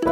Yuk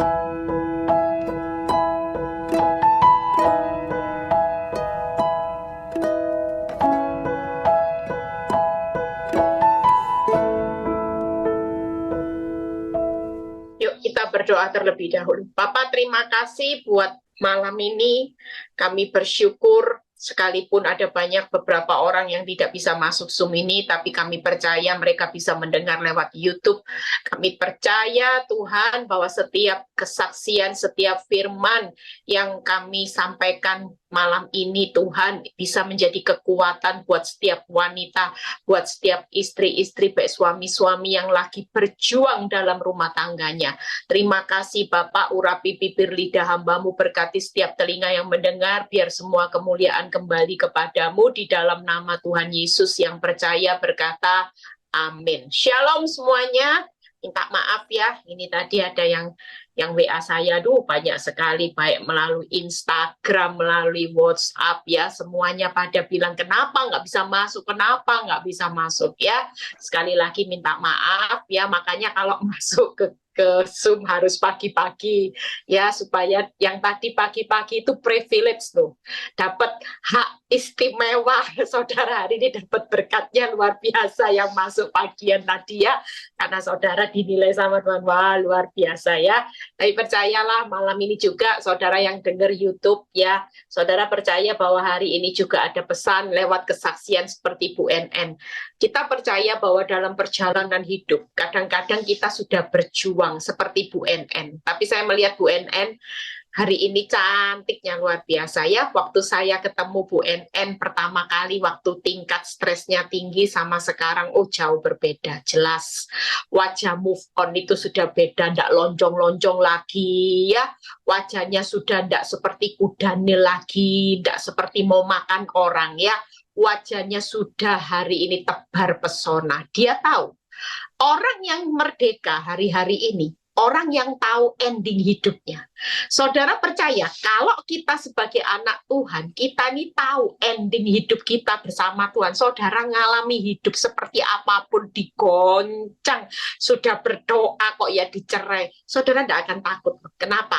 kita berdoa terlebih dahulu. Bapak, terima kasih buat malam ini. Kami bersyukur sekalipun ada banyak beberapa orang yang tidak bisa masuk Zoom ini, tapi kami percaya mereka bisa mendengar lewat YouTube. Kami percaya Tuhan bahwa setiap kesaksian, setiap firman yang kami sampaikan malam ini, Tuhan, bisa menjadi kekuatan buat setiap wanita, buat setiap istri-istri, baik suami-suami yang lagi berjuang dalam rumah tangganya. Terima kasih Bapak, urapi bibir lidah hamba-Mu, berkati setiap telinga yang mendengar, biar semua kemuliaan kembali kepadamu di dalam nama Tuhan Yesus yang percaya berkata, amin. Shalom semuanya. Minta maaf ya, ini tadi ada yang WA saya, banyak sekali, baik melalui Instagram, melalui WhatsApp ya, semuanya pada bilang kenapa nggak bisa masuk ya. Sekali lagi minta maaf ya, makanya kalau masuk ke Zoom harus pagi-pagi ya, supaya yang tadi pagi-pagi itu privilege tuh, dapat hak istimewa. Saudara hari ini dapat berkatnya luar biasa yang masuk pagian tadi ya, karena saudara dinilai sama Tuhan, wah luar biasa ya. Tapi percayalah malam ini juga saudara yang dengar YouTube ya, saudara percaya bahwa hari ini juga ada pesan lewat kesaksian seperti Bu NN. Kita percaya bahwa dalam perjalanan hidup kadang-kadang kita sudah berjuang seperti Bu NN. Tapi saya melihat Bu NN hari ini cantiknya luar biasa ya. Waktu saya ketemu Bu NN pertama kali, waktu tingkat stresnya tinggi sama sekarang, jauh berbeda. Jelas wajah move on itu sudah beda, ndak lonjong-lonjong lagi ya. Wajahnya sudah ndak seperti kudanil lagi, ndak seperti mau makan orang ya. Wajahnya sudah hari ini tebar pesona. Dia tahu orang yang merdeka hari-hari ini, orang yang tahu ending hidupnya. Saudara percaya, kalau kita sebagai anak Tuhan, kita ini tahu ending hidup kita bersama Tuhan. Saudara ngalami hidup seperti apapun, digoncang, sudah berdoa kok ya dicerai, saudara tidak akan takut. Kenapa?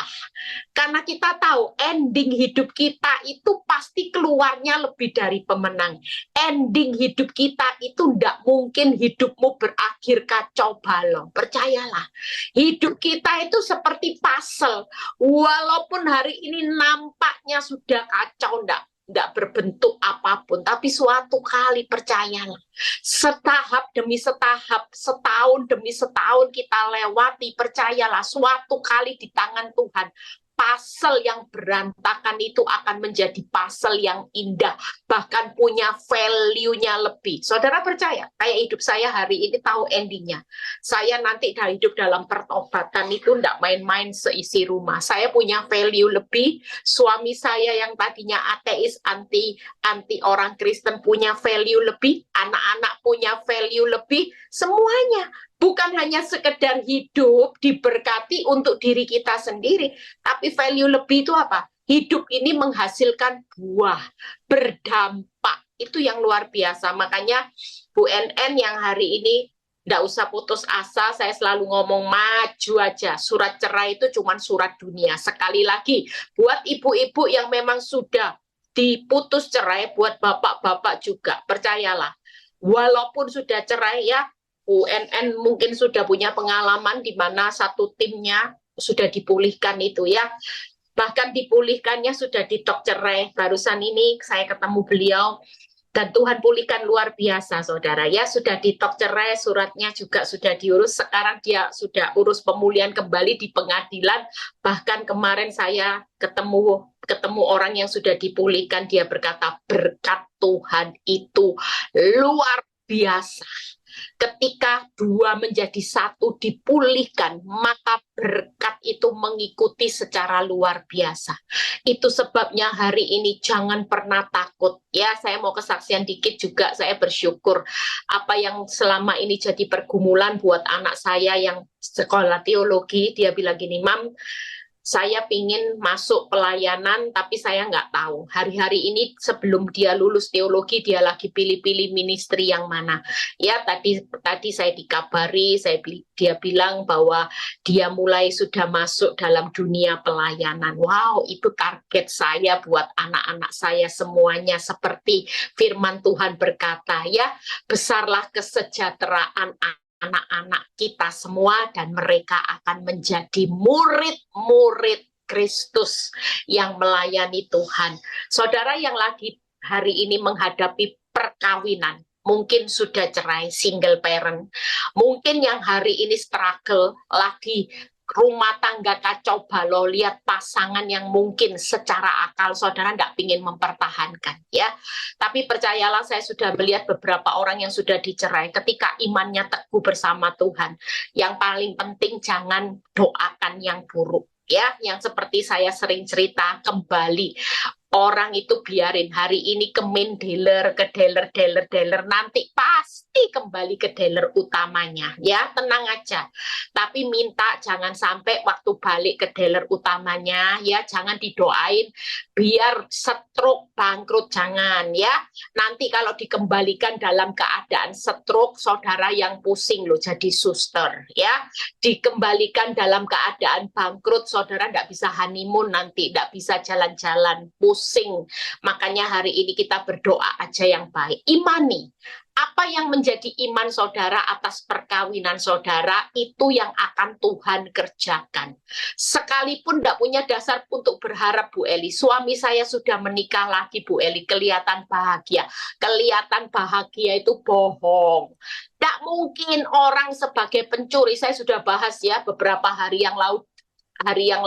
Karena kita tahu ending hidup kita itu pasti keluarnya lebih dari pemenang. Ending hidup kita itu tidak mungkin hidupmu berakhir kacau balau. Percayalah, hidup kita itu seperti puzzle. Walaupun hari ini nampaknya sudah kacau, enggak berbentuk apapun, tapi suatu kali percayalah, setahap demi setahap, setahun demi setahun kita lewati, percayalah, suatu kali di tangan Tuhan, puzzle yang berantakan itu akan menjadi puzzle yang indah, bahkan punya value-nya lebih. Saudara percaya, kayak hidup saya hari ini tahu endingnya. Saya nanti hidup dalam pertobatan itu tidak main-main seisi rumah. Saya punya value lebih. Suami saya yang tadinya ateis, anti orang Kristen punya value lebih. Anak-anak punya value lebih. Semuanya. Bukan hanya sekedar hidup diberkati untuk diri kita sendiri, tapi value lebih itu apa? Hidup ini menghasilkan buah, berdampak. Itu yang luar biasa. Makanya Bu NN yang hari ini tidak usah putus asa, saya selalu ngomong maju aja. Surat cerai itu cuma surat dunia. Sekali lagi, buat ibu-ibu yang memang sudah diputus cerai, buat bapak-bapak juga, percayalah. Walaupun sudah cerai ya, UNN mungkin sudah punya pengalaman di mana satu timnya sudah dipulihkan itu ya. Bahkan dipulihkannya sudah ditok cerai. Barusan ini saya ketemu beliau dan Tuhan pulihkan luar biasa, saudara ya. Sudah ditok cerai, suratnya juga sudah diurus. Sekarang dia sudah urus pemulihan kembali di pengadilan. Bahkan kemarin saya ketemu orang yang sudah dipulihkan, dia berkata berkat Tuhan itu luar biasa. Ketika dua menjadi satu dipulihkan, maka berkat itu mengikuti secara luar biasa. Itu sebabnya hari ini jangan pernah takut. Ya, saya mau kesaksian dikit juga, saya bersyukur. Apa yang selama ini jadi pergumulan buat anak saya yang sekolah teologi, dia bilang gini, Mam, saya pingin masuk pelayanan, tapi saya nggak tahu. Hari-hari ini sebelum dia lulus teologi, dia lagi pilih-pilih ministry yang mana. Ya, tadi saya dikabari, dia bilang bahwa dia mulai sudah masuk dalam dunia pelayanan. Wow, itu target saya buat anak-anak saya semuanya, seperti firman Tuhan berkata, ya, besarlah kesejahteraan anak-anak kita semua dan mereka akan menjadi murid-murid Kristus yang melayani Tuhan. Saudara yang lagi hari ini menghadapi perkawinan, mungkin sudah cerai, single parent, mungkin yang hari ini struggle, lagi rumah tangga kacau balau, lihat pasangan yang mungkin secara akal saudara tidak ingin mempertahankan, ya. Tapi percayalah, saya sudah melihat beberapa orang yang sudah dicerai ketika imannya teguh bersama Tuhan. Yang paling penting jangan doakan yang buruk, ya. Yang seperti saya sering cerita, kembali orang itu biarin hari ini ke main dealer, ke dealer, nanti pasti kembali ke dealer utamanya, ya, tenang aja. Tapi minta jangan sampai waktu balik ke dealer utamanya, ya, jangan didoain biar stroke, bangkrut, jangan, ya. Nanti kalau dikembalikan dalam keadaan stroke, saudara yang pusing loh jadi suster, ya. Dikembalikan dalam keadaan bangkrut, saudara tidak bisa honeymoon nanti, tidak bisa jalan-jalan, pusing. Makanya hari ini kita berdoa aja yang baik. Imani. Apa yang menjadi iman saudara atas perkawinan saudara, itu yang akan Tuhan kerjakan. Sekalipun tidak punya dasar untuk berharap, Bu Eli, suami saya sudah menikah lagi, Bu Eli, kelihatan bahagia. Kelihatan bahagia itu bohong. Tidak mungkin orang sebagai pencuri, saya sudah bahas ya beberapa hari yang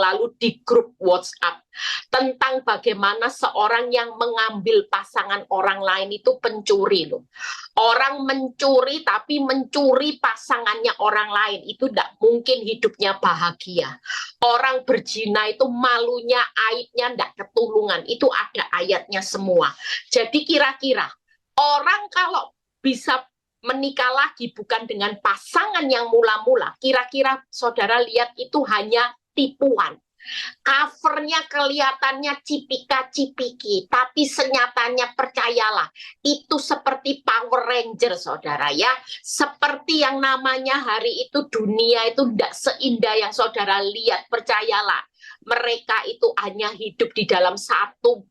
lalu di grup WhatsApp tentang bagaimana seorang yang mengambil pasangan orang lain itu pencuri loh. Orang mencuri tapi mencuri pasangannya orang lain itu tidak mungkin hidupnya bahagia. Orang berzina itu malunya, aibnya tidak ketulungan. Itu ada ayatnya semua. Jadi kira-kira orang kalau bisa menikah lagi bukan dengan pasangan yang mula-mula, kira-kira saudara lihat itu hanya tipuan. Covernya kelihatannya cipika-cipiki, tapi senyatanya percayalah, itu seperti Power Ranger, saudara, ya. Seperti yang namanya hari itu dunia itu tidak seindah yang saudara lihat, percayalah. Mereka itu hanya hidup di dalam satu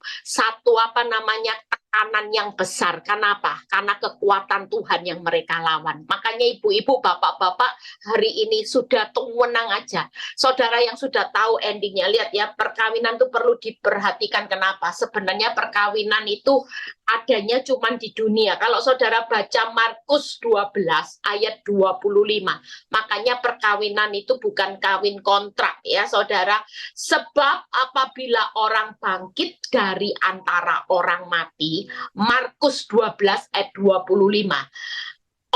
tekanan yang besar. Kenapa? Karena kekuatan Tuhan yang mereka lawan. Makanya ibu-ibu, bapak-bapak, hari ini sudah tenang aja. Saudara yang sudah tahu endingnya, lihat ya, perkawinan itu perlu diperhatikan. Kenapa? Sebenarnya perkawinan itu adanya cuma di dunia. Kalau saudara baca Markus 12 ayat 25, makanya perkawinan itu bukan kawin kontrak, ya saudara. Sebab apabila orang bangkit dari antara orang mati, Markus 12 ayat 25,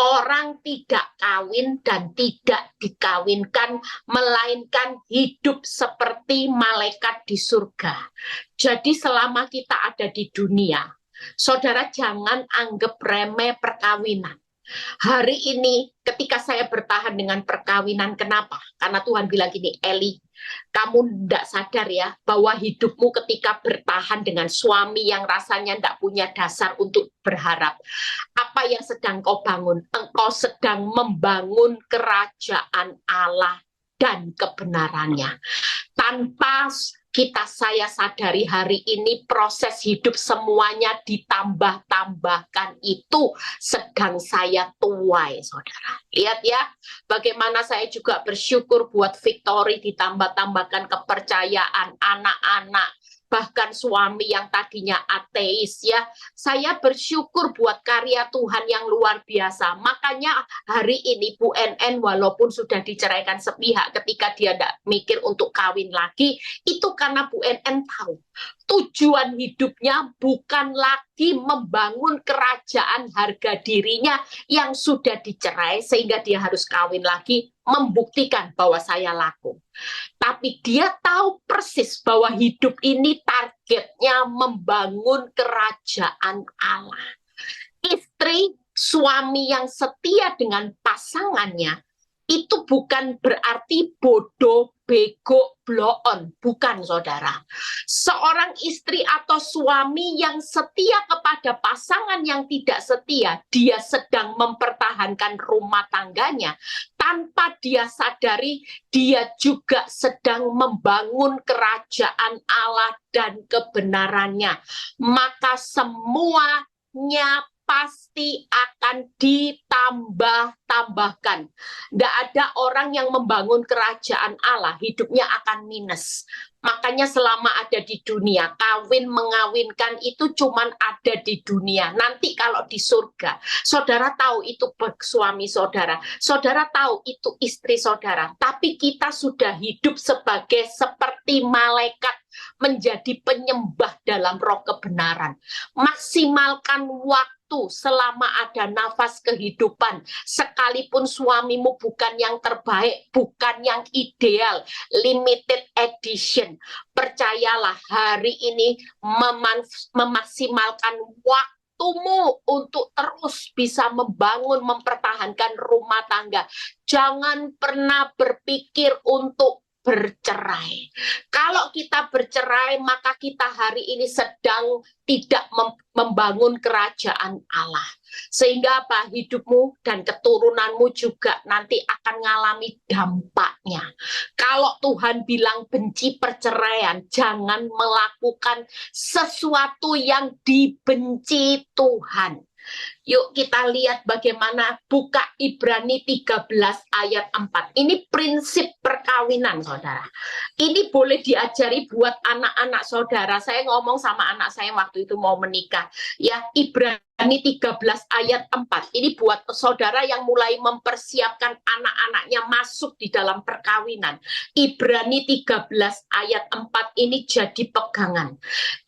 orang tidak kawin dan tidak dikawinkan, melainkan hidup seperti malaikat di surga. Jadi selama kita ada di dunia, saudara jangan anggap remeh perkawinan. Hari ini ketika saya bertahan dengan perkawinan, kenapa? Karena Tuhan bilang gini, Eli, kamu tidak sadar ya bahwa hidupmu ketika bertahan dengan suami yang rasanya tidak punya dasar untuk berharap. Apa yang sedang kau bangun? Engkau sedang membangun kerajaan Allah dan kebenarannya. Tanpa saya sadari hari ini proses hidup semuanya ditambah-tambahkan, itu sedang saya tuai, saudara. Lihat ya, bagaimana saya juga bersyukur buat Victory, ditambah-tambahkan kepercayaan anak-anak, bahkan suami yang tadinya ateis, ya. Saya bersyukur buat karya Tuhan yang luar biasa. Makanya hari ini Bu NN walaupun sudah diceraikan sepihak, ketika dia tidak mikir untuk kawin lagi, itu karena Bu NN tahu tujuan hidupnya bukan lagi membangun kerajaan harga dirinya yang sudah dicerai sehingga dia harus kawin lagi, membuktikan bahwa saya laku. Tapi dia tahu persis bahwa hidup ini targetnya membangun kerajaan Allah. Istri, suami yang setia dengan pasangannya, itu bukan berarti bodoh bego bloon, bukan saudara. Seorang istri atau suami yang setia kepada pasangan yang tidak setia, dia sedang mempertahankan rumah tangganya. Tanpa dia sadari, dia juga sedang membangun kerajaan Allah dan kebenarannya. Maka semuanya pasti akan ditambah-tambahkan. Tidak ada orang yang membangun kerajaan Allah, hidupnya akan minus. Makanya selama ada di dunia, kawin mengawinkan itu cuman ada di dunia. Nanti kalau di surga, saudara tahu itu suami saudara, saudara tahu itu istri saudara. Tapi kita sudah hidup seperti malaikat, menjadi penyembah dalam roh kebenaran. Maksimalkan waktu selama ada nafas kehidupan, sekalipun suamimu bukan yang terbaik, bukan yang ideal, limited edition. Percayalah, hari ini memaksimalkan waktumu untuk terus bisa membangun, mempertahankan rumah tangga. Jangan pernah berpikir untuk bercerai. Kalau kita bercerai, maka kita hari ini sedang tidak membangun kerajaan Allah. Sehingga apa? Hidupmu dan keturunanmu juga nanti akan mengalami dampaknya. Kalau Tuhan bilang benci perceraian, jangan melakukan sesuatu yang dibenci Tuhan. Yuk kita lihat bagaimana, buka Ibrani 13 ayat 4. Ini prinsip perkawinan, saudara. Ini boleh diajari buat anak-anak saudara. Saya ngomong sama anak saya waktu itu mau menikah. Ya, Ibrani 13 ayat 4. Ini buat saudara yang mulai mempersiapkan anak-anaknya masuk di dalam perkawinan. Ibrani 13 ayat 4 ini jadi pegangan.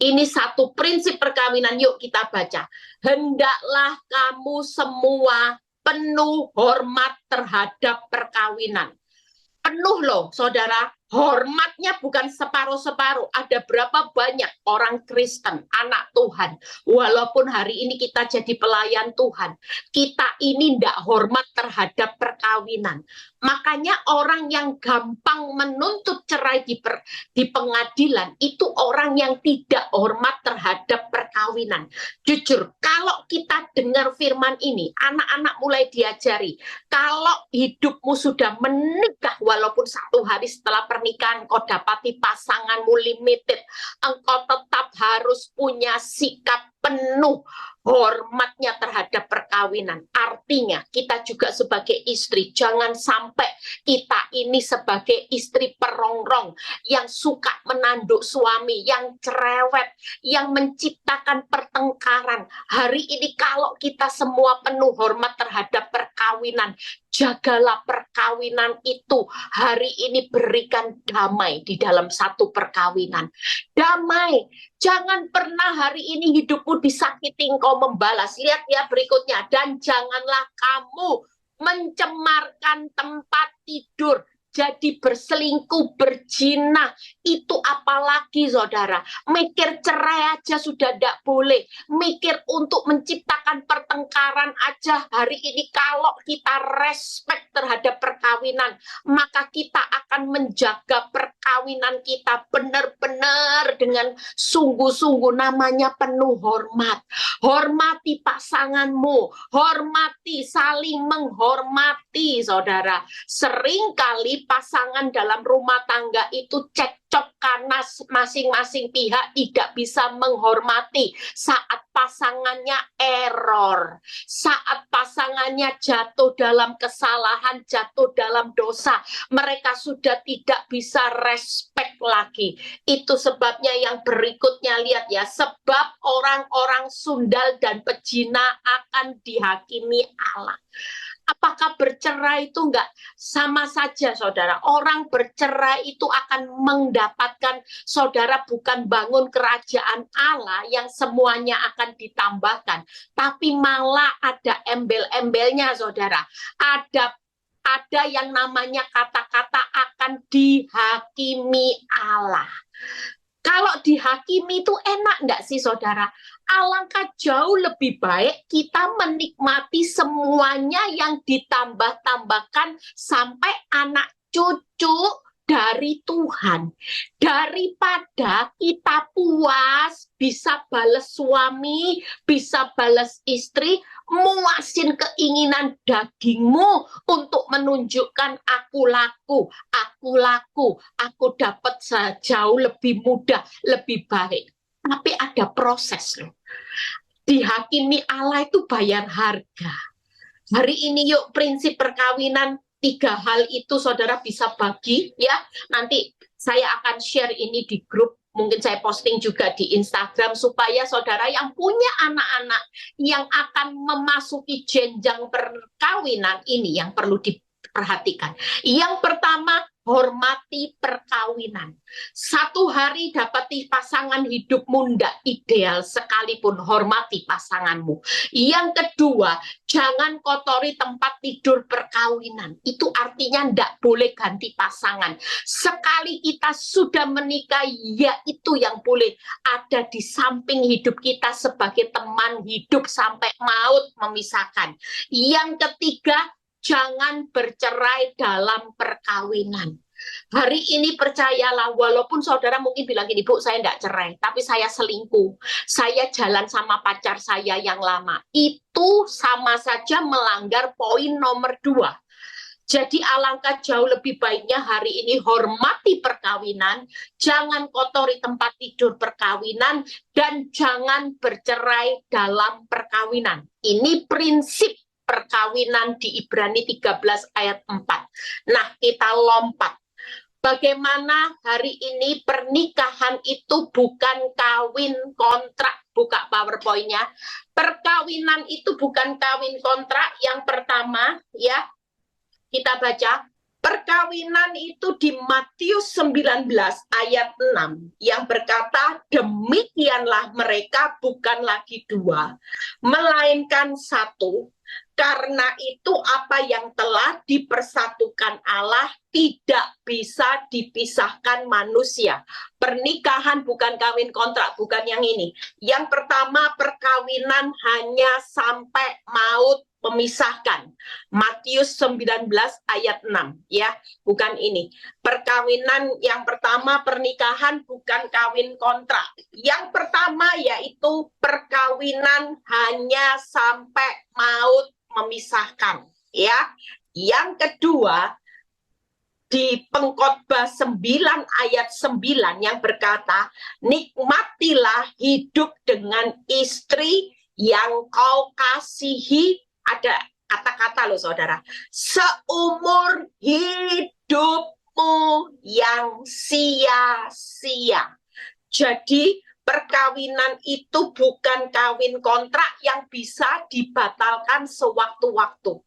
Ini satu prinsip perkawinan. Yuk kita baca. Hendaklah kamu semua penuh hormat terhadap perkawinan. Penuh loh, saudara. Hormatnya bukan separuh-separuh. Ada berapa banyak orang Kristen, anak Tuhan. Walaupun hari ini kita jadi pelayan Tuhan, kita ini tidak hormat terhadap perkawinan. Makanya orang yang gampang menuntut cerai di pengadilan, itu orang yang tidak hormat terhadap perkawinan. Jujur, kalau kita dengar firman ini, anak-anak mulai diajari, kalau hidupmu sudah menikah, walaupun 1 hari setelah pernikahan kau dapati pasanganmu limited, engkau tetap harus punya sikap penuh hormatnya terhadap perkawinan. Artinya kita juga sebagai istri, jangan sampai kita ini sebagai istri perongrong yang suka menanduk suami, yang cerewet, yang menciptakan pertengkaran. Hari ini kalau kita semua penuh hormat terhadap perkawinan, jagalah perkawinan itu. Hari ini berikan damai di dalam satu perkawinan. Damai. Jangan pernah hari ini hidupmu disakiti engkau membalas. Lihat ya berikutnya. Dan janganlah kamu mencemarkan tempat tidur. Jadi berselingkuh, berzina, itu apalagi saudara. Mikir cerai aja sudah tidak boleh. Mikir untuk menciptakan pertengkaran aja hari ini. Kalau kita respect terhadap perkawinan, maka kita akan menjaga perkawinan kita benar-benar dengan sungguh-sungguh. Namanya penuh hormat. Hormati pasanganmu, hormati, saling menghormati saudara. Seringkali pasangan dalam rumah tangga itu cekcok karena masing-masing pihak tidak bisa menghormati saat pasangannya error, saat pasangannya jatuh dalam kesalahan, jatuh dalam dosa, mereka sudah tidak bisa respect lagi. Itu sebabnya yang berikutnya, lihat ya, sebab orang-orang sundal dan pezina akan dihakimi Allah. Apakah bercerai itu enggak? Sama saja saudara. Orang bercerai itu akan mendapatkan, saudara, bukan bangun kerajaan Allah yang semuanya akan ditambahkan. Tapi malah ada embel-embelnya saudara. Ada yang namanya kata-kata akan dihakimi Allah. Kalau dihakimi itu enak enggak sih saudara? Alangkah jauh lebih baik kita menikmati semuanya yang ditambah-tambahkan sampai anak cucu dari Tuhan. Daripada kita puas, bisa balas suami, bisa balas istri, muasin keinginan dagingmu untuk menunjukkan aku laku, aku dapat jauh lebih mudah, lebih baik. Tapi ada proses loh. Dihakimi Allah itu bayar harga. Hari ini yuk prinsip perkawinan 3 hal itu saudara bisa bagi ya. Nanti saya akan share ini di grup, mungkin saya posting juga di Instagram supaya saudara yang punya anak-anak yang akan memasuki jenjang perkawinan ini yang perlu diperhatikan. Yang pertama, hormati perkawinan. 1 hari dapati pasangan hidupmu tidak ideal sekalipun, hormati pasanganmu. Yang kedua, jangan kotori tempat tidur perkawinan. Itu artinya tidak boleh ganti pasangan. Sekali kita sudah menikah, ya itu yang boleh ada di samping hidup kita sebagai teman hidup sampai maut memisahkan. Yang ketiga, jangan bercerai dalam perkawinan. Hari ini percayalah, walaupun saudara mungkin bilang gini, Bu, saya tidak cerai, tapi saya selingkuh, saya jalan sama pacar saya yang lama. Itu sama saja melanggar poin nomor 2. Jadi alangkah jauh lebih baiknya hari ini hormati perkawinan, jangan kotori tempat tidur perkawinan, dan jangan bercerai dalam perkawinan. Ini prinsip perkawinan di Ibrani 13 ayat 4. Nah, kita lompat. Bagaimana hari ini pernikahan itu bukan kawin kontrak. Buka PowerPoint-nya. Perkawinan itu bukan kawin kontrak. Yang pertama, ya, kita baca. Perkawinan itu di Matius 19 ayat 6 yang berkata, demikianlah mereka bukan lagi 2, melainkan 1. Karena itu apa yang telah dipersatukan Allah tidak bisa dipisahkan manusia. Pernikahan bukan kawin kontrak, bukan yang ini. Yang pertama, perkawinan hanya sampai maut memisahkan. Matius 19 ayat 6 ya, bukan ini. Perkawinan yang pertama, pernikahan bukan kawin kontrak. Yang pertama yaitu perkawinan hanya sampai maut memisahkan ya. Yang kedua, di Pengkhotbah 9 ayat 9 yang berkata, nikmatilah hidup dengan istri yang kau kasihi. Ada kata-kata loh saudara, seumur hidupmu yang sia-sia. Jadi perkawinan itu bukan kawin kontrak yang bisa dibatalkan sewaktu-waktu.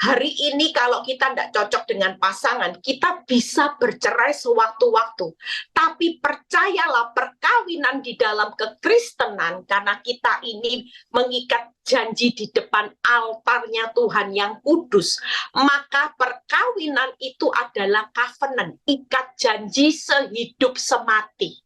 Hari ini kalau kita tidak cocok dengan pasangan, kita bisa bercerai sewaktu-waktu. Tapi percayalah, perkawinan di dalam kekristenan, karena kita ini mengikat janji di depan altarnya Tuhan yang kudus, maka perkawinan itu adalah covenant, ikat janji sehidup semati.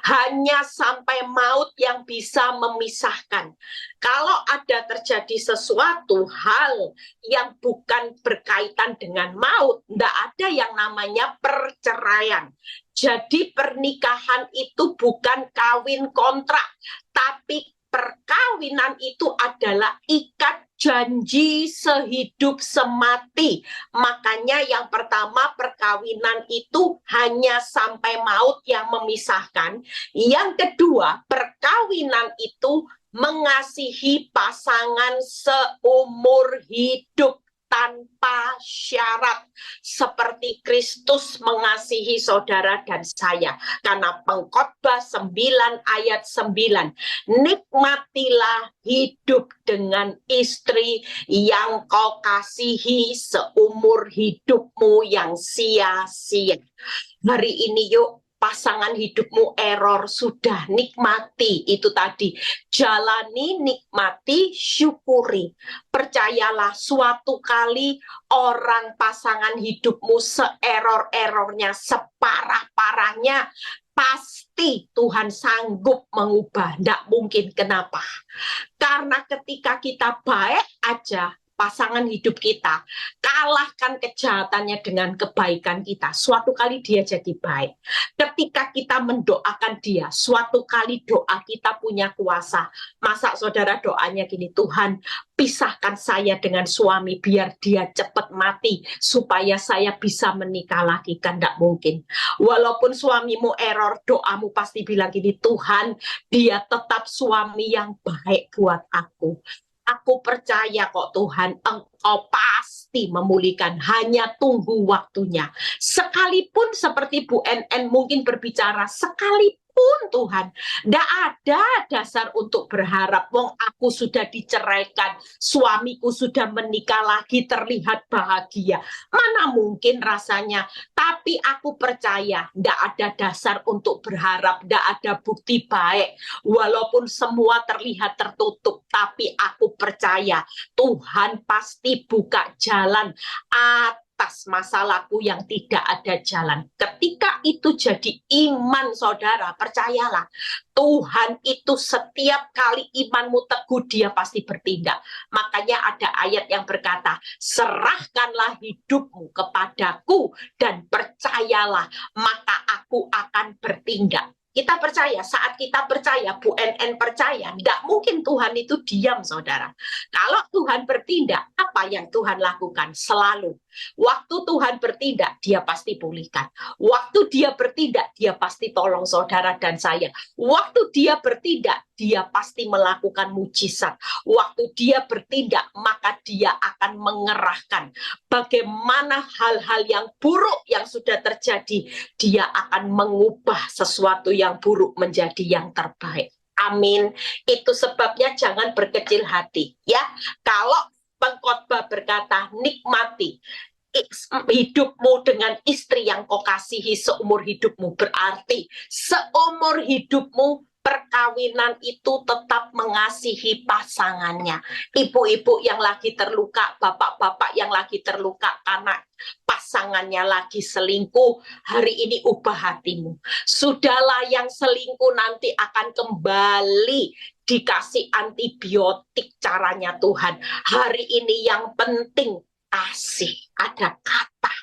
Hanya sampai maut yang bisa memisahkan. Kalau ada terjadi sesuatu hal yang bukan berkaitan dengan maut, tidak ada yang namanya perceraian. Jadi pernikahan itu bukan kawin kontrak, tapi perkawinan itu adalah ikat janji sehidup semati. Makanya yang pertama, perkawinan itu hanya sampai maut yang memisahkan. Yang kedua, perkawinan itu mengasihi pasangan seumur hidup tanpa syarat, seperti Kristus mengasihi saudara dan saya. Karena Pengkhotbah 9 ayat 9, nikmatilah hidup dengan istri yang kau kasihi seumur hidupmu yang sia-sia. Hari ini yuk, pasangan hidupmu error, sudah nikmati itu tadi. Jalani, nikmati, syukuri. Percayalah, suatu kali orang pasangan hidupmu seerror-errornya, separah-parahnya, pasti Tuhan sanggup mengubah. Tidak mungkin. Kenapa? Karena ketika kita baik aja, pasangan hidup kita, kalahkan kejahatannya dengan kebaikan kita. Suatu kali dia jadi baik. Ketika kita mendoakan dia, suatu kali doa kita punya kuasa. Masa saudara doanya gini, Tuhan, pisahkan saya dengan suami biar dia cepat mati supaya saya bisa menikah lagi. Kan tidak mungkin. Walaupun suamimu error, doamu pasti bilang gini, Tuhan, dia tetap suami yang baik buat aku. Aku percaya kok Tuhan, Engkau pasti memulihkan, hanya tunggu waktunya. Sekalipun seperti Bu NN mungkin berbicara, sekalipun Tuhan, tidak ada dasar untuk berharap. Wong aku sudah diceraikan, suamiku sudah menikah lagi, terlihat bahagia. Mana mungkin rasanya? Tapi aku percaya, tidak ada dasar untuk berharap, tidak ada bukti baik. Walaupun semua terlihat tertutup, tapi aku percaya Tuhan pasti buka jalan atas masalahku yang tidak ada jalan. Ketika itu jadi iman saudara, percayalah, Tuhan itu setiap kali imanmu teguh, dia pasti bertindak. Makanya ada ayat yang berkata, serahkanlah hidupmu kepadaku dan percayalah, maka aku akan bertindak. Kita percaya, saat kita percaya, Bu NN percaya, tidak mungkin Tuhan itu diam, saudara. Kalau Tuhan bertindak, apa yang Tuhan lakukan? Selalu. Waktu Tuhan bertindak, dia pasti pulihkan. Waktu dia bertindak, dia pasti tolong saudara dan saya. Waktu dia bertindak, dia pasti melakukan mujizat. Waktu dia bertindak, maka dia akan mengerahkan bagaimana hal-hal yang buruk yang sudah terjadi, dia akan mengubah sesuatu yang buruk menjadi yang terbaik. Amin. Itu sebabnya jangan berkecil hati, ya. Kalau pengkhotbah berkata, nikmati hidupmu dengan istri yang kau kasihi seumur hidupmu, berarti seumur hidupmu perkawinan itu tetap mengasihi pasangannya. Ibu-ibu yang lagi terluka, bapak-bapak yang lagi terluka karena pasangannya lagi selingkuh, hari ini ubah hatimu. Sudahlah, yang selingkuh nanti akan kembali dikasih antibiotik caranya Tuhan. Hari ini yang penting kasih, ada kata.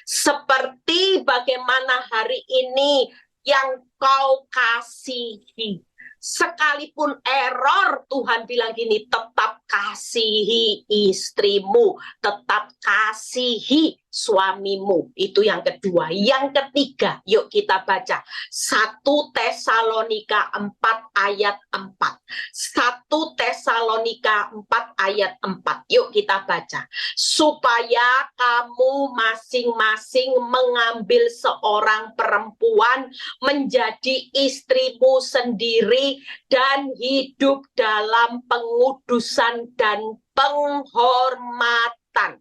Seperti bagaimana hari ini yang kau kasihi. Sekalipun error, Tuhan bilang gini, tetap kasihi istrimu, tetap kasihi suamimu. Itu yang kedua. Yang ketiga, yuk kita baca 1 Tesalonika 4 ayat 4. 1 Tesalonika 4 ayat 4. Yuk kita baca. Supaya kamu masing-masing mengambil seorang perempuan menjadi istrimu sendiri dan hidup dalam pengudusan dan penghormatan.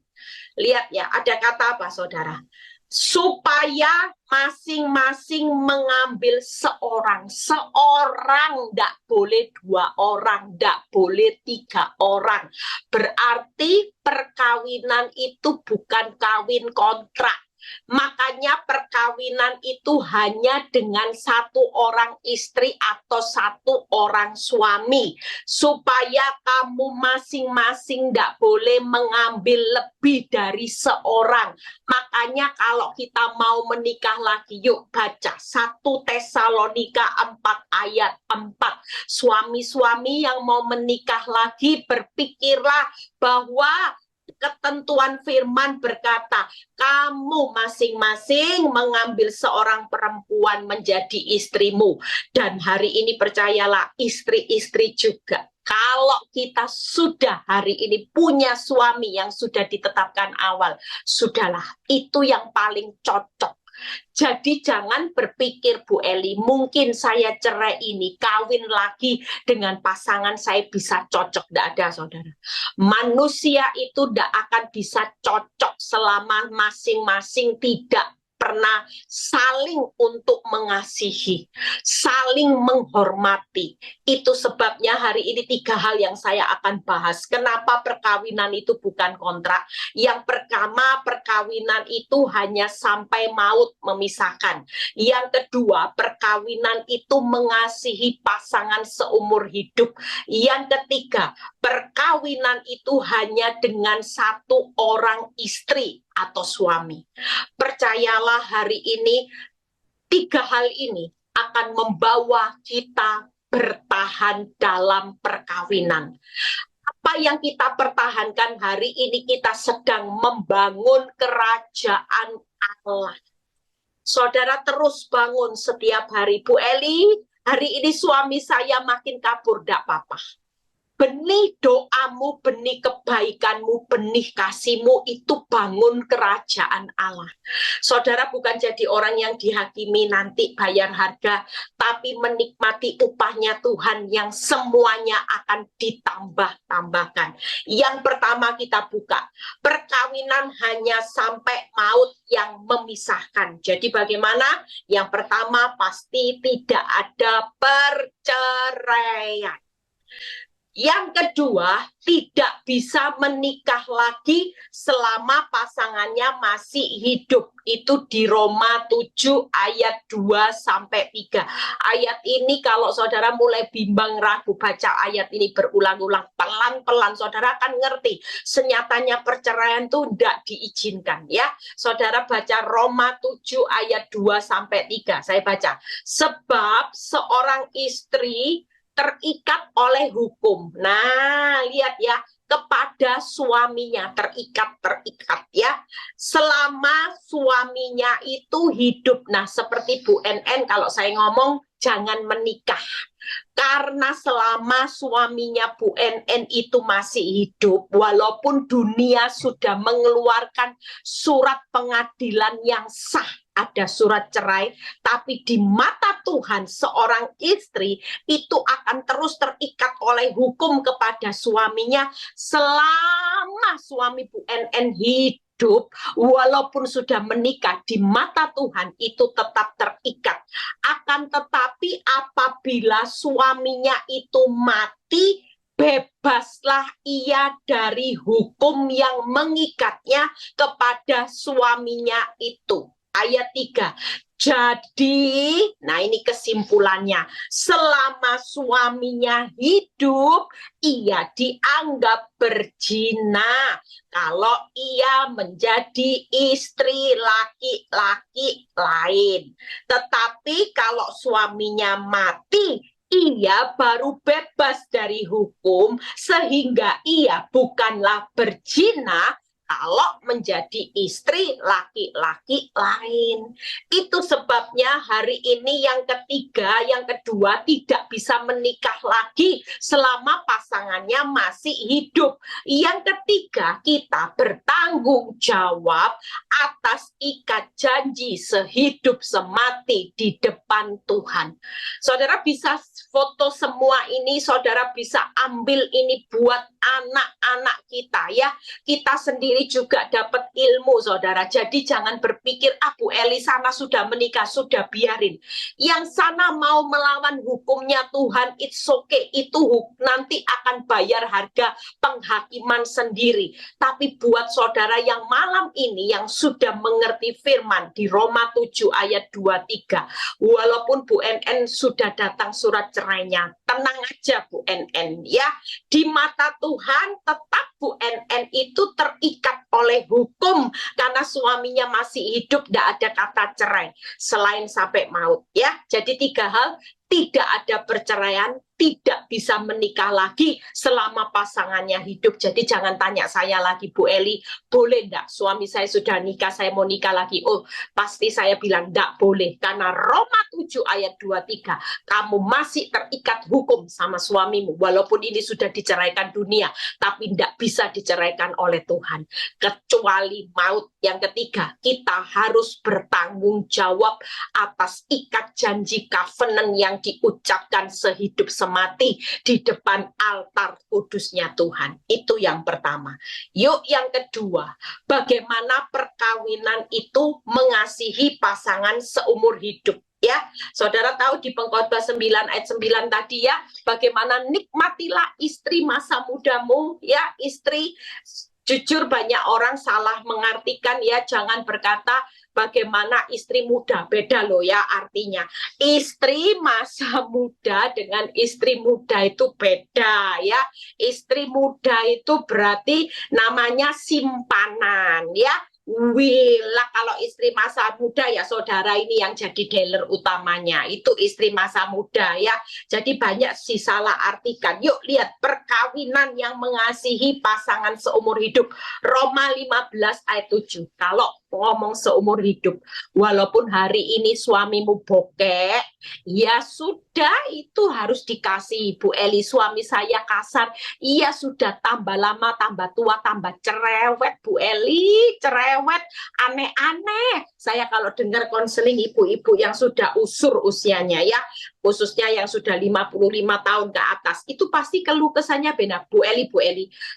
Lihat ya, ada kata apa saudara? Supaya masing-masing mengambil seorang, tidak boleh 2 orang, tidak boleh 3 orang. Berarti perkawinan itu bukan kawin kontrak. Makanya perkawinan itu hanya dengan 1 orang istri atau 1 orang suami, supaya kamu masing-masing tidak boleh mengambil lebih dari seorang. Makanya kalau kita mau menikah lagi, yuk baca 1 Tesalonika 4 ayat 4. Suami-suami yang mau menikah lagi, berpikirlah bahwa ketentuan firman berkata, kamu masing-masing mengambil seorang perempuan menjadi istrimu. Dan hari ini percayalah, istri-istri juga. Kalau kita sudah hari ini punya suami yang sudah ditetapkan awal, sudahlah, itu yang paling cocok. Jadi jangan berpikir, Bu Eli, mungkin saya cerai ini, kawin lagi dengan pasangan saya bisa cocok. Tidak ada, saudara. Manusia itu tidak akan bisa cocok selama masing-masing tidak pernah saling untuk mengasihi, saling menghormati. Itu sebabnya hari ini 3 hal yang saya akan bahas. Kenapa perkawinan itu bukan kontrak? Yang pertama, perkawinan itu hanya sampai maut memisahkan. Yang kedua, perkawinan itu mengasihi pasangan seumur hidup. Yang ketiga, Perkawinan itu hanya dengan satu orang istri atau suami. Percayalah hari ini, 3 hal ini akan membawa kita bertahan dalam perkawinan. Apa yang kita pertahankan hari ini, kita sedang membangun kerajaan Allah. Saudara terus bangun setiap hari. Bu Eli, hari ini suami saya makin kabur, tidak apa-apa. Benih doamu, benih kebaikanmu, benih kasihmu itu bangun kerajaan Allah. Saudara bukan jadi orang yang dihakimi nanti bayar harga, tapi menikmati upahnya Tuhan yang semuanya akan ditambah-tambahkan. Yang pertama kita buka, perkawinan hanya sampai maut yang memisahkan. Jadi bagaimana? Yang pertama pasti tidak ada perceraian. Yang kedua, tidak bisa menikah lagi selama pasangannya masih hidup. Itu di Roma 7 ayat 2-3. Ayat ini kalau saudara mulai bimbang ragu baca ayat ini berulang-ulang, pelan-pelan saudara akan ngerti. Senyatanya perceraian itu tidak diizinkan ya. Saudara baca Roma 7 ayat 2-3. Saya baca. Sebab seorang istri terikat oleh hukum. Nah, lihat ya, kepada suaminya terikat ya. Selama suaminya itu hidup. Nah, seperti Bu NN kalau saya ngomong jangan menikah. Karena selama suaminya Bu NN itu masih hidup, walaupun dunia sudah mengeluarkan surat pengadilan yang sah, ada surat cerai, tapi di mata Tuhan seorang istri itu akan terus terikat oleh hukum kepada suaminya selama suami Bu NN hidup, walaupun sudah menikah, di mata Tuhan itu tetap terikat. Akan tetapi apabila suaminya itu mati, bebaslah ia dari hukum yang mengikatnya kepada suaminya itu. Ayat 3. Jadi, nah ini kesimpulannya, selama suaminya hidup, ia dianggap berzina kalau ia menjadi istri laki-laki lain. Tetapi kalau suaminya mati, ia baru bebas dari hukum, sehingga ia bukanlah berzina kalau menjadi istri laki-laki lain. Itu sebabnya hari ini yang ketiga, yang kedua tidak bisa menikah lagi selama pasangannya masih hidup. Yang ketiga, kita bertanggung jawab atas ikat janji sehidup semati di depan Tuhan. Saudara bisa foto semua ini, saudara bisa ambil ini buat anak-anak kita ya. Kita sendiri juga dapat ilmu saudara. Jadi jangan berpikir Bu Eli sana sudah menikah, sudah biarin. Yang sana mau melawan hukumnya Tuhan, it's okay. Itu nanti akan bayar harga penghakiman sendiri. Tapi buat saudara yang malam ini yang sudah mengerti firman di Roma 7 ayat 2-3, walaupun Bu NN sudah datang surat cerainya, tenang aja Bu NN ya. Di mata Tuhan tetap Bu NN itu terikat oleh hukum karena suaminya masih hidup, tidak ada kata cerai selain sampai maut ya. Jadi 3 hal, tidak ada perceraian, tidak bisa menikah lagi selama pasangannya hidup. Jadi jangan tanya saya lagi, Bu Eli, boleh enggak suami saya sudah nikah, saya mau nikah lagi? Oh, pasti saya bilang enggak boleh. Karena Roma 7 ayat 23, kamu masih terikat hukum sama suamimu. Walaupun ini sudah diceraikan dunia, tapi enggak bisa diceraikan oleh Tuhan. Kecuali maut. Yang ketiga, kita harus bertanggung jawab atas ikat janji covenant yang diucapkan sehidup semati di depan altar kudusnya Tuhan. Itu yang pertama. Yuk yang kedua, bagaimana perkawinan itu mengasihi pasangan seumur hidup. Ya, saudara tahu di Pengkhotbah 9 ayat 9 tadi ya, bagaimana nikmatilah istri masa mudamu ya, istri Jujur banyak orang salah mengartikan ya, jangan berkata bagaimana istri muda, beda loh ya artinya. Istri masa muda dengan istri muda itu beda ya. Istri muda itu berarti namanya simpanan ya. Wila kalau istri masa muda ya saudara ini yang jadi dealer utamanya itu istri masa muda ya. Jadi banyak sih salah artikan. Yuk lihat perkawinan yang mengasihi pasangan seumur hidup. Roma 15 ayat 7. Kalau ngomong seumur hidup, walaupun hari ini suamimu bokek, ya sudah itu harus dikasih. Bu Eli, suami saya kasar, iya sudah tambah lama, tambah tua, tambah cerewet. Bu Eli, cerewet, aneh-aneh. Saya kalau dengar konseling ibu-ibu yang sudah usur usianya ya, khususnya yang sudah 55 tahun ke atas, itu pasti keluh kesannya benar. Bu Eli,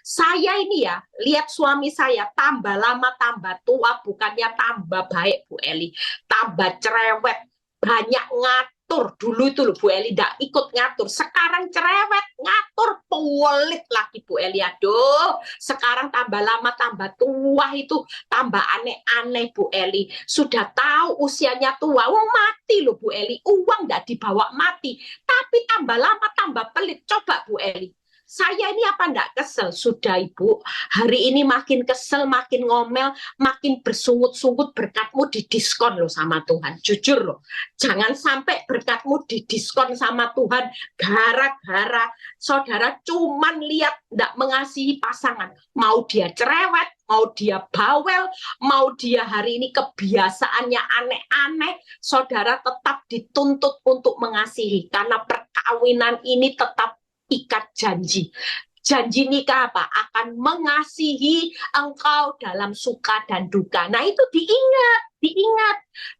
saya ini ya, lihat suami saya tambah lama, tambah tua, bukannya tambah baik Bu Eli, tambah cerewet, banyak ngatur. Dulu itu loh Bu Eli tidak ikut ngatur, sekarang cerewet, ngatur, pelit lagi Bu Eli. Aduh, sekarang tambah lama, tambah tua itu tambah aneh-aneh Bu Eli. Sudah tahu usianya tua, mati loh Bu Eli, uang tidak dibawa mati, tapi tambah lama, tambah pelit. Coba Bu Eli, saya ini apa enggak kesel? Sudah Ibu, hari ini makin kesel, makin ngomel, makin bersungut-sungut, berkatmu didiskon loh sama Tuhan. Jujur loh, jangan sampai berkatmu didiskon sama Tuhan gara-gara saudara cuman lihat enggak mengasihi pasangan. Mau dia cerewet, mau dia bawel, mau dia hari ini kebiasaannya aneh-aneh, saudara tetap dituntut untuk mengasihi. Karena perkawinan ini tetap ikat janji. Janji nikah apa? Akan mengasihi engkau dalam suka dan duka. Nah itu diingat.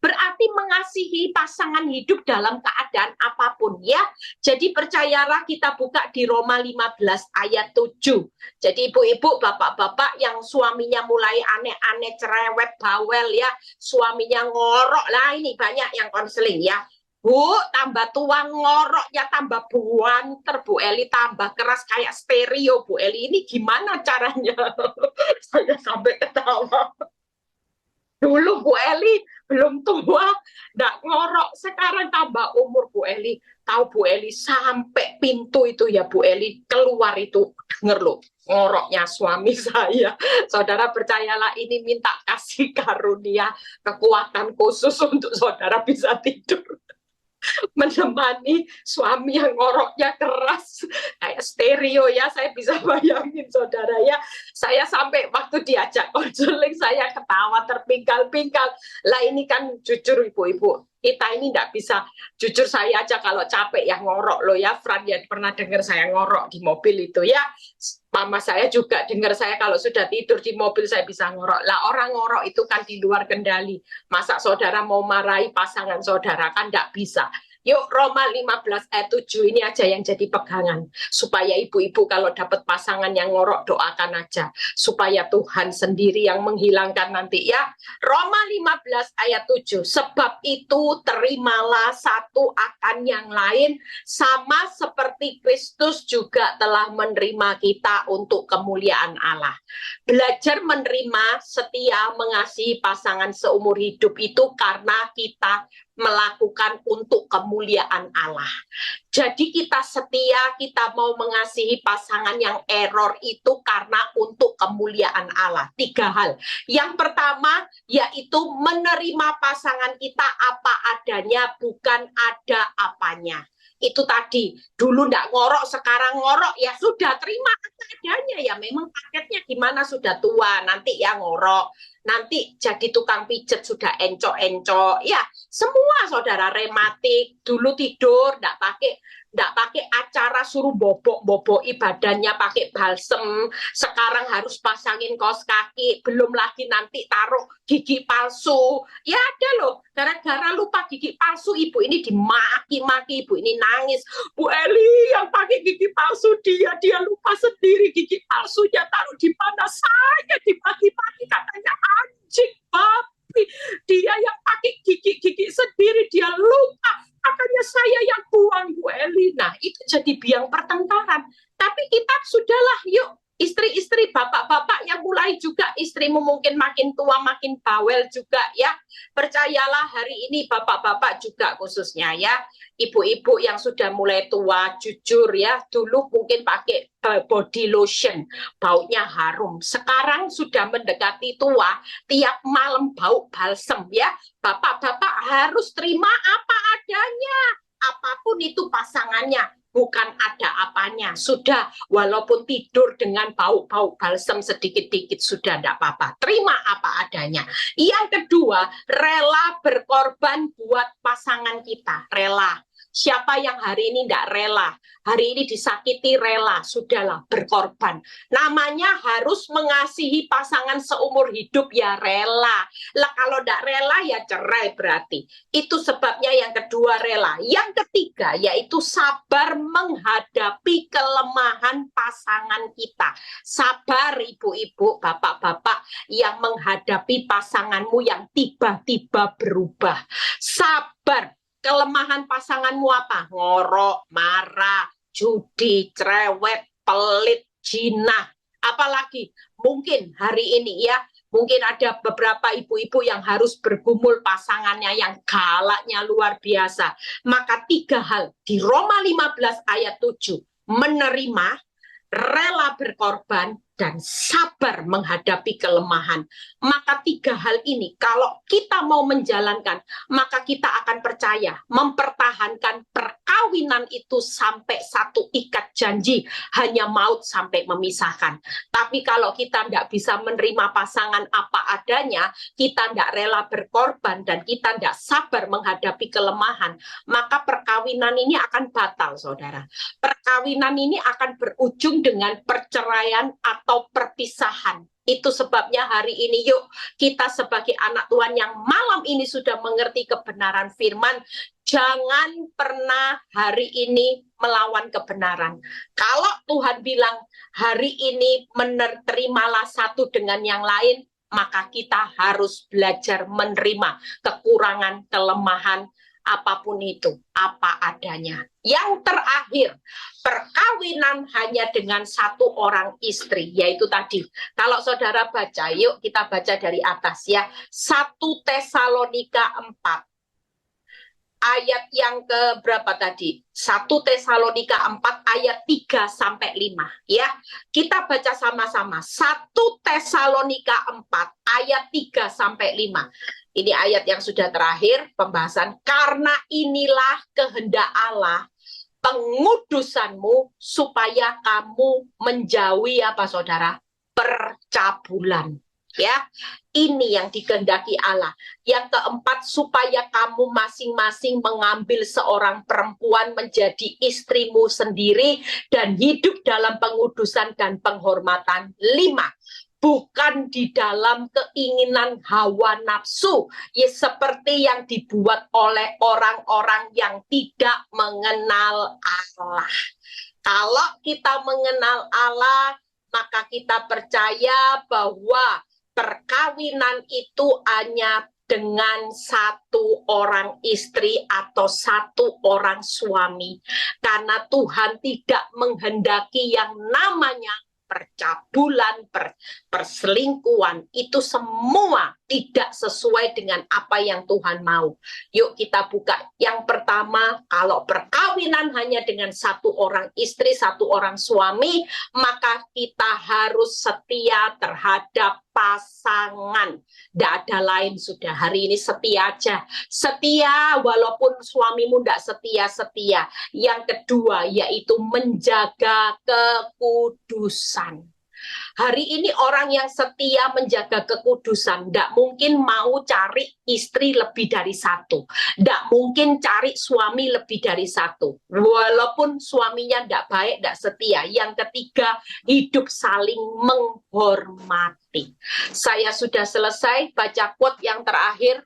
Berarti mengasihi pasangan hidup dalam keadaan apapun ya. Jadi percayalah, kita buka di Roma 15 ayat 7. Jadi ibu-ibu, bapak-bapak yang suaminya mulai aneh-aneh, cerewet, bawel ya, suaminya ngorok. Lah ini banyak yang konseling ya. Bu, tambah tua ngoroknya, tambah buanter Bu Eli, tambah keras kayak stereo Bu Eli. Ini gimana caranya? Saya sampai ketawa. Dulu Bu Eli belum tua, nggak ngorok. Sekarang tambah umur Bu Eli. Tahu Bu Eli, sampai pintu itu ya Bu Eli, keluar itu, denger loh, ngoroknya suami saya. Saudara percayalah, ini minta kasih karunia, kekuatan khusus untuk saudara bisa tidur. Menemani suami yang ngoroknya keras kayak stereo ya, saya bisa bayangin saudara ya. Saya sampai waktu diajak konseling saya ketawa terpingkal-pingkal. Lah ini kan jujur ibu-ibu, kita ini tidak bisa, jujur saya aja kalau capek ya ngorok loh ya. Fran ya pernah dengar saya ngorok di mobil itu ya. Mama saya juga dengar saya kalau sudah tidur di mobil saya bisa ngorok. Lah orang ngorok itu kan di luar kendali. Masa saudara mau marahi pasangan saudara, kan tidak bisa. Yuk Roma 15 ayat 7 ini aja yang jadi pegangan. Supaya ibu-ibu kalau dapat pasangan yang ngorok, doakan aja. Supaya Tuhan sendiri yang menghilangkan nanti ya. Roma 15 ayat 7. Sebab itu terimalah satu akan yang lain, sama seperti Kristus juga telah menerima kita untuk kemuliaan Allah. Belajar menerima, setia, mengasihi pasangan seumur hidup itu karena kita melakukan untuk kemuliaan Allah. Jadi kita setia, kita mau mengasihi pasangan yang error itu karena untuk kemuliaan Allah. 3 hal. Yang pertama yaitu menerima pasangan kita apa adanya, bukan ada apanya. Itu tadi, dulu ndak ngorok, sekarang ngorok, ya sudah terima apa adanya ya. Memang paketnya gimana, sudah tua, nanti ya ngorok. Nanti jadi tukang pijet sudah encok-encok. Ya, semua saudara rematik, dulu tidur ndak pakai acara suruh bobok badannya pakai balsem, sekarang harus pasangin kaos kaki, belum lagi nanti taruh gigi palsu. Ya ada loh, gara-gara lupa gigi palsu ibu ini dimaki-maki, ibu ini nangis. Bu Eli yang pakai gigi palsu, dia lupa sendiri gigi palsunya taruh di mana. Saya dimaki-maki, katanya anjing babi, dia yang pakai gigi sendiri, dia lupa, makanya saya yang buang Bu Eli. Nah itu jadi biang pertengkaran. Tapi kita sudahlah, yuk istri-istri, bapak-bapak yang mulai istrimu mungkin makin tua, makin bawel juga ya. Percayalah hari ini bapak-bapak juga khususnya ya. Ibu-ibu yang sudah mulai tua, jujur ya, dulu mungkin pakai body lotion, baunya harum. Sekarang sudah mendekati tua, tiap malam bau balsem ya. Bapak-bapak harus terima apa adanya. Apapun itu pasangannya, bukan ada apanya. Sudah, walaupun tidur dengan bau-bau balsem sedikit-dikit, sudah tidak apa-apa. Terima apa adanya. Yang kedua, rela berkorban buat pasangan kita. Rela. Siapa yang hari ini tidak rela? Hari ini disakiti rela, sudahlah berkorban. Namanya harus mengasihi pasangan seumur hidup ya rela. Lah kalau tidak rela ya cerai berarti. Itu sebabnya yang kedua rela. Yang ketiga yaitu sabar menghadapi kelemahan pasangan kita. Sabar ibu-ibu, bapak-bapak yang menghadapi pasanganmu yang tiba-tiba berubah. Sabar. Kelemahan pasanganmu apa? Ngorok, marah, judi, cerewet, pelit, jinah. Apalagi mungkin hari ini ya, mungkin ada beberapa ibu-ibu yang harus bergumul pasangannya yang galaknya luar biasa. Maka 3 hal di Roma 15 ayat 7, menerima, rela berkorban, dan sabar menghadapi kelemahan. Maka 3 hal ini kalau kita mau menjalankan, maka kita akan percaya mempertahankan perkawinan itu sampai satu ikat janji, hanya maut sampai memisahkan. Tapi kalau kita tidak bisa menerima pasangan apa adanya, kita tidak rela berkorban, dan kita tidak sabar menghadapi kelemahan, maka perkawinan ini akan batal, saudara. Perkawinan ini akan berujung dengan perceraian atau perpisahan. Itu sebabnya hari ini yuk kita sebagai anak Tuhan yang malam ini sudah mengerti kebenaran firman, jangan pernah hari ini melawan kebenaran. Kalau Tuhan bilang hari ini terimalah satu dengan yang lain, maka kita harus belajar menerima kekurangan, kelemahan, apapun itu, apa adanya. Yang terakhir, perkawinan hanya dengan satu orang istri, yaitu tadi. Kalau saudara baca, yuk kita baca dari atas ya. 1 Tesalonika 4. Ayat yang ke berapa tadi? 1 Tesalonika 4 ayat 3 sampai 5 ya. Kita baca sama-sama. 1 Tesalonika 4 ayat 3 sampai 5. Ini ayat yang sudah terakhir pembahasan. Karena inilah kehendak Allah, pengudusanmu, supaya kamu menjauhi apa saudara? Percabulan. Ya, ini yang dikehendaki Allah. Yang keempat, supaya kamu masing-masing mengambil seorang perempuan menjadi istrimu sendiri dan hidup dalam pengudusan dan penghormatan. 5, bukan di dalam keinginan hawa nafsu, ya, seperti yang dibuat oleh orang-orang yang tidak mengenal Allah. Kalau kita mengenal Allah, maka kita percaya bahwa perkawinan itu hanya dengan satu orang istri atau satu orang suami. Karena Tuhan tidak menghendaki yang namanya percabulan, perselingkuhan, itu semua tidak sesuai dengan apa yang Tuhan mau. Yuk kita buka. Yang pertama, kalau perkawinan hanya dengan satu orang istri, satu orang suami, maka kita harus setia terhadap pasangan. Tidak ada lain sudah. Hari ini setia aja. Setia walaupun suamimu tidak setia-setia. Yang kedua yaitu menjaga kekudusan. Hari ini orang yang setia menjaga kekudusan tidak mungkin mau cari istri lebih dari satu. Tidak mungkin cari suami lebih dari satu. Walaupun suaminya tidak baik, tidak setia. Yang ketiga, hidup saling menghormati. Saya sudah selesai baca quote yang terakhir.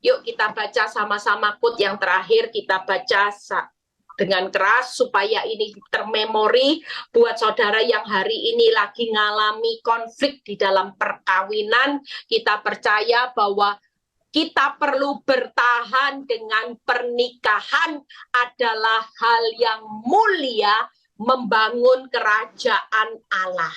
Yuk kita baca sama-sama quote yang terakhir. Kita baca dengan keras supaya ini termemori buat saudara yang hari ini lagi ngalami konflik di dalam perkawinan. Kita percaya bahwa kita perlu bertahan dengan pernikahan adalah hal yang mulia, membangun kerajaan Allah.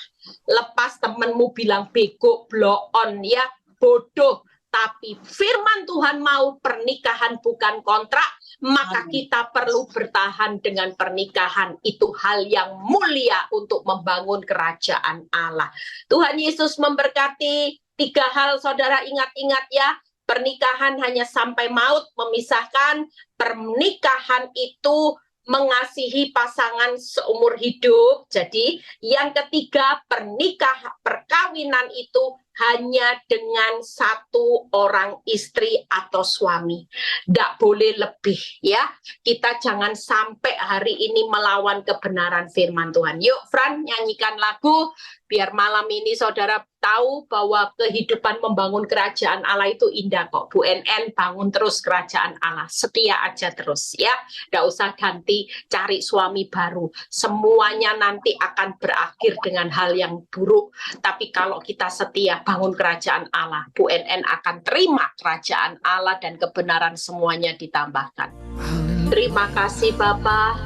Lepas temenmu bilang bego, blow on, ya bodoh, tapi firman Tuhan mau pernikahan bukan kontrak, maka kita perlu bertahan dengan pernikahan. Itu hal yang mulia untuk membangun kerajaan Allah. Tuhan Yesus memberkati. 3 hal saudara ingat-ingat ya. Pernikahan hanya sampai maut memisahkan. Pernikahan itu mengasihi pasangan seumur hidup. Jadi yang ketiga, perkawinan itu hanya dengan 1 orang istri atau suami. Tidak boleh lebih ya. Kita jangan sampai hari ini melawan kebenaran firman Tuhan. Yuk Fran, nyanyikan lagu biar malam ini saudara tahu bahwa kehidupan membangun kerajaan Allah itu indah kok. Bu NN bangun terus kerajaan Allah. Setia aja terus ya. Tidak usah ganti cari suami baru. Semuanya nanti akan berakhir dengan hal yang buruk. Tapi kalau kita setia bangun kerajaan Allah, Bu NN akan terima kerajaan Allah dan kebenaran semuanya ditambahkan. Terima kasih Bapak.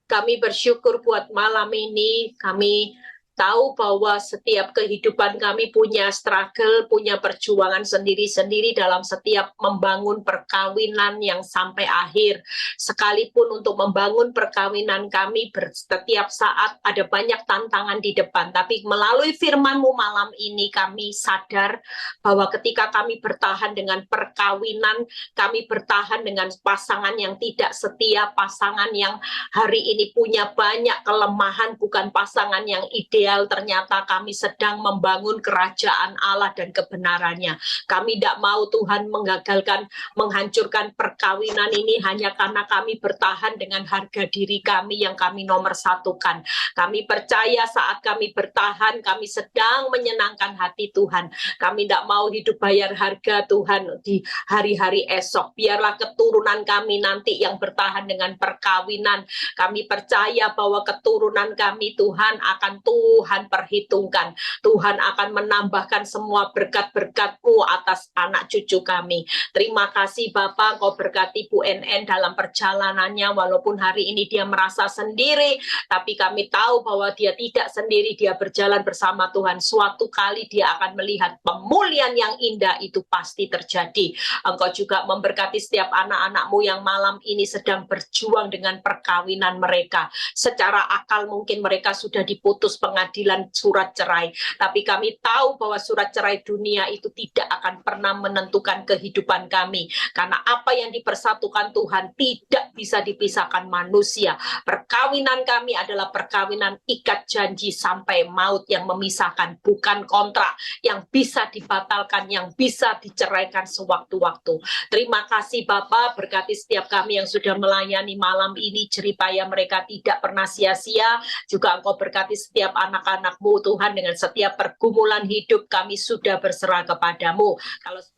Kami bersyukur buat malam ini. Kami tahu bahwa setiap kehidupan kami punya struggle, punya perjuangan sendiri-sendiri dalam setiap membangun perkawinan yang sampai akhir. Sekalipun untuk membangun perkawinan kami setiap saat ada banyak tantangan di depan. Tapi melalui firman-Mu malam ini kami sadar bahwa ketika kami bertahan dengan perkawinan, kami bertahan dengan pasangan yang tidak setia, pasangan yang hari ini punya banyak kelemahan, bukan pasangan yang ideal. Ternyata kami sedang membangun kerajaan Allah dan kebenarannya. Kami tidak mau Tuhan menggagalkan, menghancurkan perkawinan ini hanya karena kami bertahan dengan harga diri kami yang kami nomor satukan. Kami percaya saat kami bertahan, kami sedang menyenangkan hati Tuhan. Kami tidak mau hidup bayar harga Tuhan di hari-hari esok. Biarlah keturunan kami nanti yang bertahan dengan perkawinan. Kami percaya bahwa keturunan kami Tuhan akan Tuhan perhitungkan. Tuhan akan menambahkan semua berkat-berkat-Mu atas anak cucu kami. Terima kasih Bapak, Kau berkati Bu NN dalam perjalanannya, walaupun hari ini dia merasa sendiri, tapi kami tahu bahwa dia tidak sendiri, dia berjalan bersama Tuhan. Suatu kali dia akan melihat pemulihan yang indah itu pasti terjadi. Engkau juga memberkati setiap anak-anak-Mu yang malam ini sedang berjuang dengan perkawinan mereka. Secara akal mungkin mereka sudah diputus pengadilan surat cerai, tapi kami tahu bahwa surat cerai dunia itu tidak akan pernah menentukan kehidupan kami, karena apa yang dipersatukan Tuhan tidak bisa dipisahkan manusia. Perkawinan kami adalah perkawinan ikat janji sampai maut yang memisahkan, bukan kontrak yang bisa dibatalkan, yang bisa diceraikan sewaktu-waktu. Terima kasih Bapak, berkati setiap kami yang sudah melayani malam ini, jeripaya mereka tidak pernah sia-sia. Juga Engkau berkati setiap anak-anak-Mu Tuhan, dengan setiap pergumulan hidup kami sudah berserah kepadamu.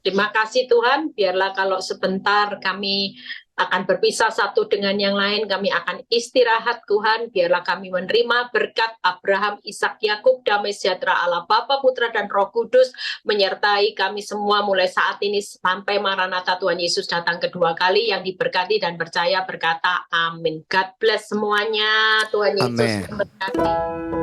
Terima kasih Tuhan, biarlah kalau sebentar kami akan berpisah satu dengan yang lain, kami akan istirahat Tuhan, biarlah kami menerima berkat Abraham, Ishak, Yakub, damai sejahtera Allah Bapa, Putra dan Roh Kudus menyertai kami semua mulai saat ini sampai Maranatha Tuhan Yesus datang kedua kali. Yang diberkati dan percaya berkata amin. God bless semuanya, Tuhan Yesus memberkati.